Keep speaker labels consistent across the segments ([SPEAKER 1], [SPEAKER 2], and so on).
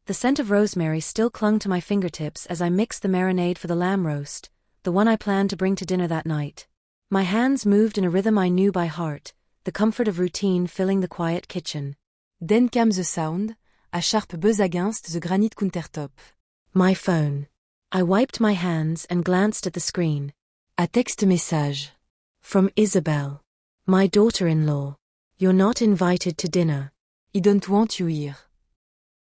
[SPEAKER 1] The scent of rosemary still clung to my fingertips as I mixed the marinade for the lamb roast, the one I planned to bring to dinner that night. My hands moved in a rhythm I knew by heart, the comfort of routine filling the quiet kitchen.
[SPEAKER 2] Then came the sound, a sharp buzz against the granite countertop.
[SPEAKER 1] My phone. I wiped my hands and glanced at the screen.
[SPEAKER 2] A text message.
[SPEAKER 1] From Isabel. My daughter-in-law. You're not invited to dinner.
[SPEAKER 2] I don't want you here.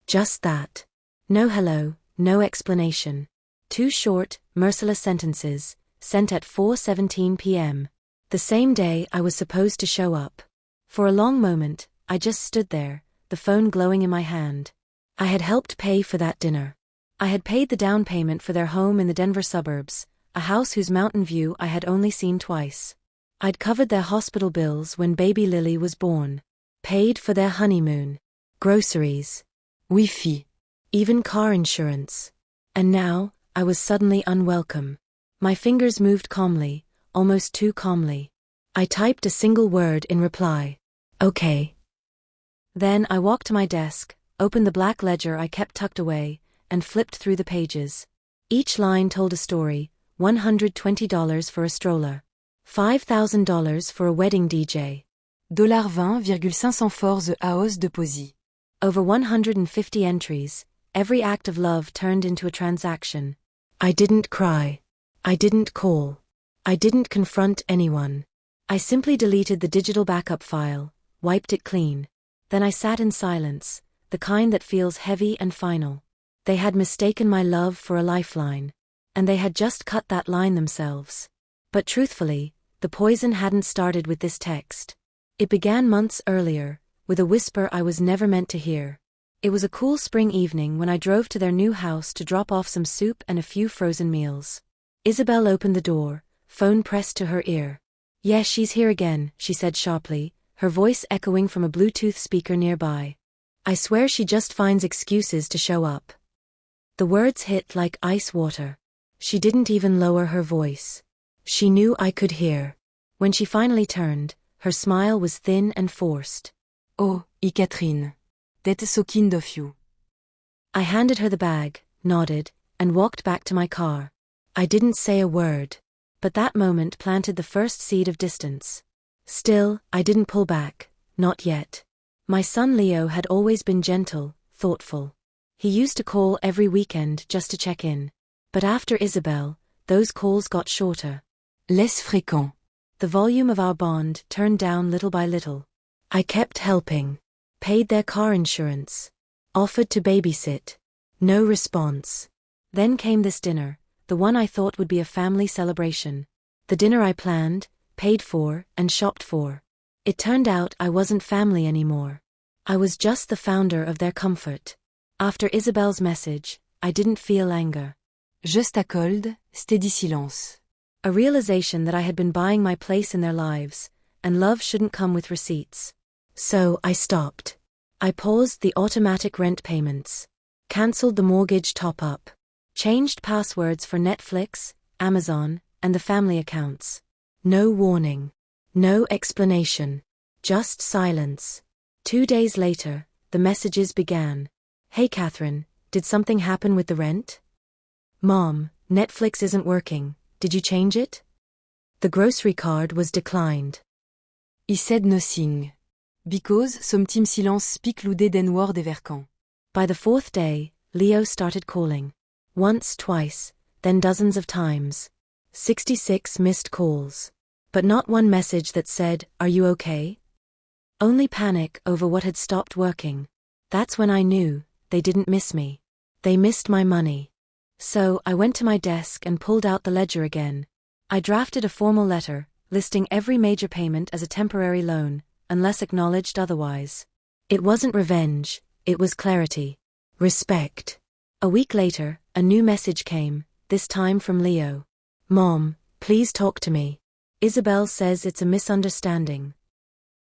[SPEAKER 1] Just that. No hello, no explanation. 2 short, merciless sentences, sent at 4:17 p.m. The same day I was supposed to show up. For a long moment, I just stood there, the phone glowing in my hand. I had helped pay for that dinner. I had paid the down payment for their home in the Denver suburbs, a house whose mountain view I had only seen twice. I'd covered their hospital bills when baby Lily was born. Paid for their honeymoon. Groceries.
[SPEAKER 2] Wi-Fi.
[SPEAKER 1] Even car insurance. And now, I was suddenly unwelcome. My fingers moved calmly, almost too calmly. I typed a single word in reply. Okay. Then I walked to my desk, opened the black ledger I kept tucked away, and flipped through the pages. Each line told a story: $120 for a stroller. $5,000 for a wedding DJ.
[SPEAKER 2] $20,500 for the house deposit.
[SPEAKER 1] Over 150 entries, every act of love turned into a transaction. I didn't cry. I didn't call. I didn't confront anyone. I simply deleted the digital backup file, wiped it clean. Then I sat in silence, the kind that feels heavy and final. They had mistaken my love for a lifeline. And they had just cut that line themselves. But truthfully, the poison hadn't started with this text. It began months earlier, with a whisper I was never meant to hear. It was a cool spring evening when I drove to their new house to drop off some soup and a few frozen meals. Isabel opened the door, phone pressed to her ear. "Yes, she's here again," she said sharply, her voice echoing from a Bluetooth speaker nearby. "I swear she just finds excuses to show up." The words hit like ice water. She didn't even lower her voice. She knew I could hear. When she finally turned, her smile was thin and forced.
[SPEAKER 2] Oh, Catherine. That's so kind of you.
[SPEAKER 1] I handed her the bag, nodded, and walked back to my car. I didn't say a word. But that moment planted the first seed of distance. Still, I didn't pull back, not yet. My son Leo had always been gentle, thoughtful. He used to call every weekend just to check in. But after Isabel, those calls got shorter.
[SPEAKER 2] Less fréquent.
[SPEAKER 1] The volume of our bond turned down little by little. I kept helping. Paid their car insurance. Offered to babysit. No response. Then came this dinner, the one I thought would be a family celebration. The dinner I planned, paid for, and shopped for. It turned out I wasn't family anymore. I was just the founder of their comfort. After Isabel's message, I didn't feel anger.
[SPEAKER 2] Just a cold, steady silence.
[SPEAKER 1] A realization that I had been buying my place in their lives, and love shouldn't come with receipts. So I stopped. I paused the automatic rent payments. Cancelled the mortgage top-up. Changed passwords for Netflix, Amazon, and the family accounts. No warning. No explanation. Just silence. 2 days later, the messages began. "Hey Catherine, did something happen with the rent?" "Mom, Netflix isn't working. Did you change it?" The grocery card was declined.
[SPEAKER 2] I said nothing. Because somtim silence speak lude den word everkan.
[SPEAKER 1] By the 4th day, Leo started calling. Once, twice, then dozens of times. 66 missed calls. But not one message that said, "Are you okay?" Only panic over what had stopped working. That's when I knew, they didn't miss me. They missed my money. So, I went to my desk and pulled out the ledger again. I drafted a formal letter, listing every major payment as a temporary loan, unless acknowledged otherwise. It wasn't revenge, it was clarity. Respect. A week later, a new message came, this time from Leo. "Mom, please talk to me. Isabel says it's a misunderstanding."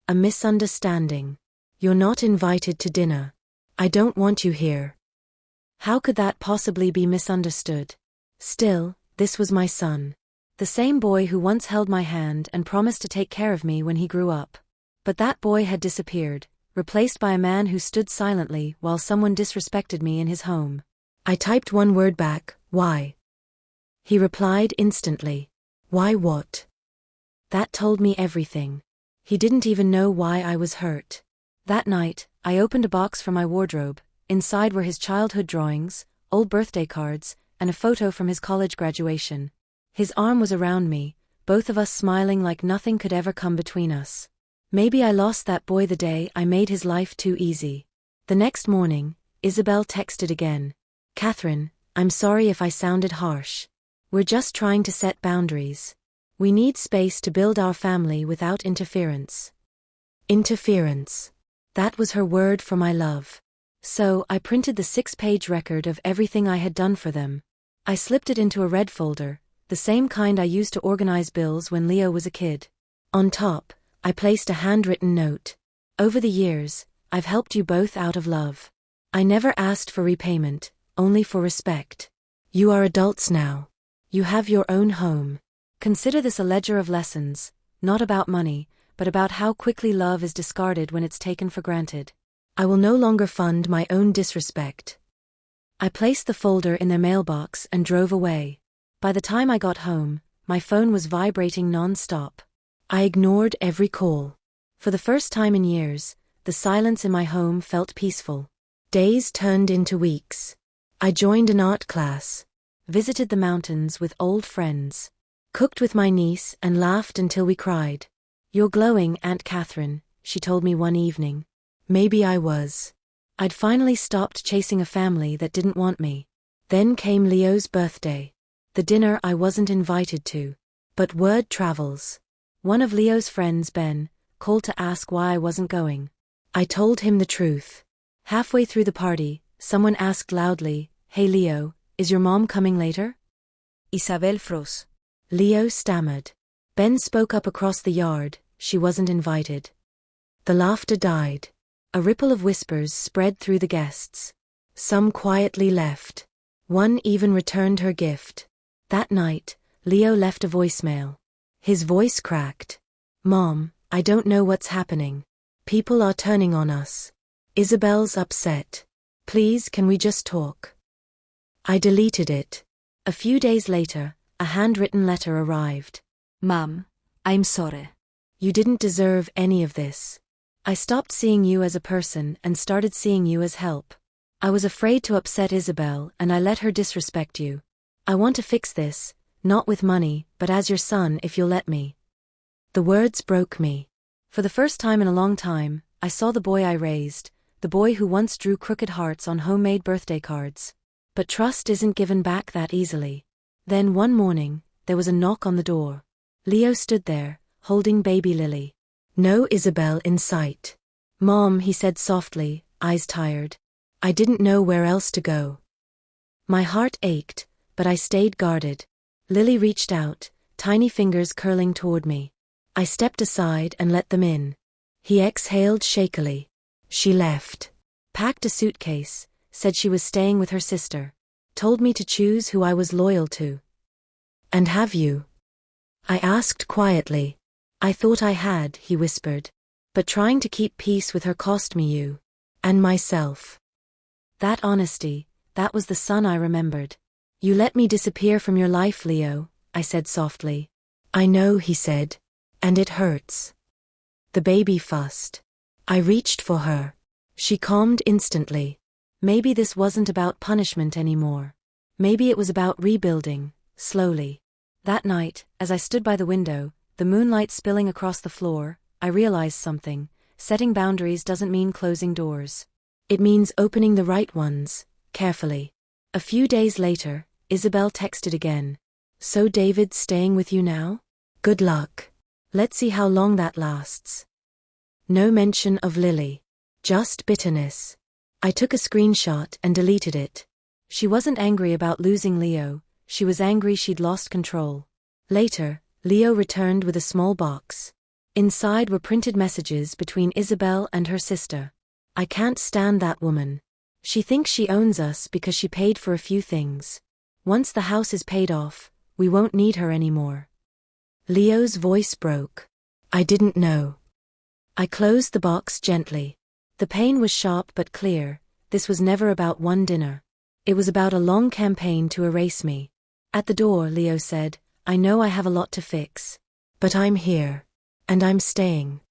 [SPEAKER 1] A misunderstanding. "You're not invited to dinner. I don't want you here." How could that possibly be misunderstood? Still, this was my son. The same boy who once held my hand and promised to take care of me when he grew up. But that boy had disappeared, replaced by a man who stood silently while someone disrespected me in his home. I typed one word back, why? He replied instantly. Why what? That told me everything. He didn't even know why I was hurt. That night, I opened a box from my wardrobe. Inside were his childhood drawings, old birthday cards, and a photo from his college graduation. His arm was around me, both of us smiling like nothing could ever come between us. Maybe I lost that boy the day I made his life too easy. The next morning, Isabel texted again. Catherine, I'm sorry if I sounded harsh. We're just trying to set boundaries. We need space to build our family without interference. Interference. That was her word for my love. So, I printed the 6-page record of everything I had done for them. I slipped it into a red folder, the same kind I used to organize bills when Leo was a kid. On top, I placed a handwritten note. Over the years, I've helped you both out of love. I never asked for repayment, only for respect. You are adults now. You have your own home. Consider this a ledger of lessons, not about money, but about how quickly love is discarded when it's taken for granted. I will no longer fund my own disrespect. I placed the folder in their mailbox and drove away. By the time I got home, my phone was vibrating non-stop. I ignored every call. For the first time in years, the silence in my home felt peaceful. Days turned into weeks. I joined an art class, visited the mountains with old friends, cooked with my niece and laughed until we cried. You're glowing, Aunt Catherine, she told me one evening. Maybe I was. I'd finally stopped chasing a family that didn't want me. Then came Leo's birthday. The dinner I wasn't invited to. But word travels. One of Leo's friends, Ben, called to ask why I wasn't going. I told him the truth. Halfway through the party, someone asked loudly, Hey Leo, is your mom coming later?
[SPEAKER 2] Isabel froze.
[SPEAKER 1] Leo stammered. Ben spoke up across the yard, she wasn't invited. The laughter died. A ripple of whispers spread through the guests. Some quietly left. One even returned her gift. That night, Leo left a voicemail. His voice cracked. Mom, I don't know what's happening. People are turning on us. Isabel's upset. Please, can we just talk? I deleted it. A few days later, a handwritten letter arrived.
[SPEAKER 2] Mom, I'm sorry.
[SPEAKER 1] You didn't deserve any of this. I stopped seeing you as a person and started seeing you as help. I was afraid to upset Isabel and I let her disrespect you. I want to fix this, not with money, but as your son if you'll let me. The words broke me. For the first time in a long time, I saw the boy I raised, the boy who once drew crooked hearts on homemade birthday cards. But trust isn't given back that easily. Then one morning, there was a knock on the door. Leo stood there, holding baby Lily. No Isabel in sight. Mom, he said softly, eyes tired. I didn't know where else to go. My heart ached, but I stayed guarded. Lily reached out, tiny fingers curling toward me. I stepped aside and let them in. He exhaled shakily. She left. Packed a suitcase, said she was staying with her sister. Told me to choose who I was loyal to. And have you? I asked quietly. I thought I had, he whispered. But trying to keep peace with her cost me you. And myself. That honesty, that was the son I remembered. You let me disappear from your life, Leo, I said softly. I know, he said. And it hurts. The baby fussed. I reached for her. She calmed instantly. Maybe this wasn't about punishment anymore. Maybe it was about rebuilding, slowly. That night, as I stood by the window, the moonlight spilling across the floor, I realized something. Setting boundaries doesn't mean closing doors. It means opening the right ones, carefully. A few days later, Isabel texted again. So David's staying with you now? Good luck. Let's see how long that lasts. No mention of Lily. Just bitterness. I took a screenshot and deleted it. She wasn't angry about losing Leo, she was angry she'd lost control. Later, Leo returned with a small box. Inside were printed messages between Isabel and her sister. I can't stand that woman. She thinks she owns us because she paid for a few things. Once the house is paid off, we won't need her anymore. Leo's voice broke. I didn't know. I closed the box gently. The pain was sharp but clear. This was never about one dinner. It was about a long campaign to erase me. At the door, Leo said, "I know I have a lot to fix. But I'm here. And I'm staying."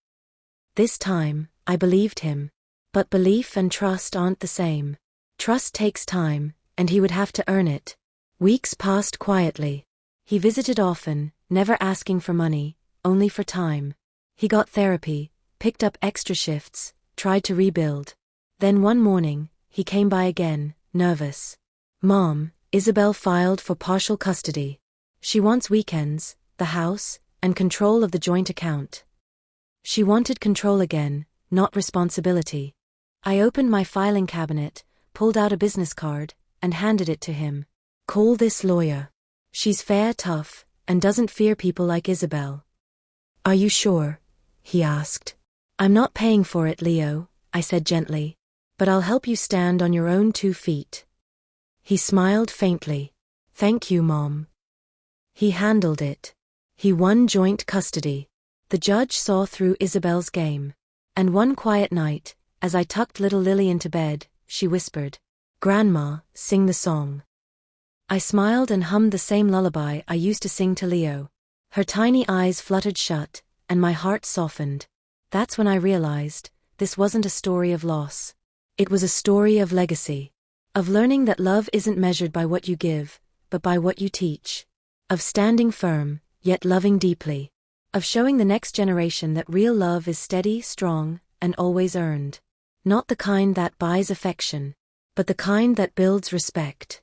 [SPEAKER 1] This time, I believed him. But belief and trust aren't the same. Trust takes time, and he would have to earn it. Weeks passed quietly. He visited often, never asking for money, only for time. He got therapy, picked up extra shifts, tried to rebuild. Then one morning, he came by again, nervous. "Mom, Isabel filed for partial custody. She wants weekends, the house, and control of the joint account." She wanted control again, not responsibility. I opened my filing cabinet, pulled out a business card, and handed it to him. "Call this lawyer. She's fair, tough, and doesn't fear people like Isabel." "Are you sure?" he asked. "I'm not paying for it, Leo," I said gently. "But I'll help you stand on your own 2 feet." He smiled faintly. "Thank you, Mom." He handled it. He won joint custody. The judge saw through Isabel's game. And one quiet night, as I tucked little Lily into bed, she whispered, "Grandma, sing the song." I smiled and hummed the same lullaby I used to sing to Leo. Her tiny eyes fluttered shut, and my heart softened. That's when I realized, this wasn't a story of loss. It was a story of legacy. Of learning that love isn't measured by what you give, but by what you teach. Of standing firm, yet loving deeply. Of showing the next generation that real love is steady, strong, and always earned. Not the kind that buys affection, but the kind that builds respect.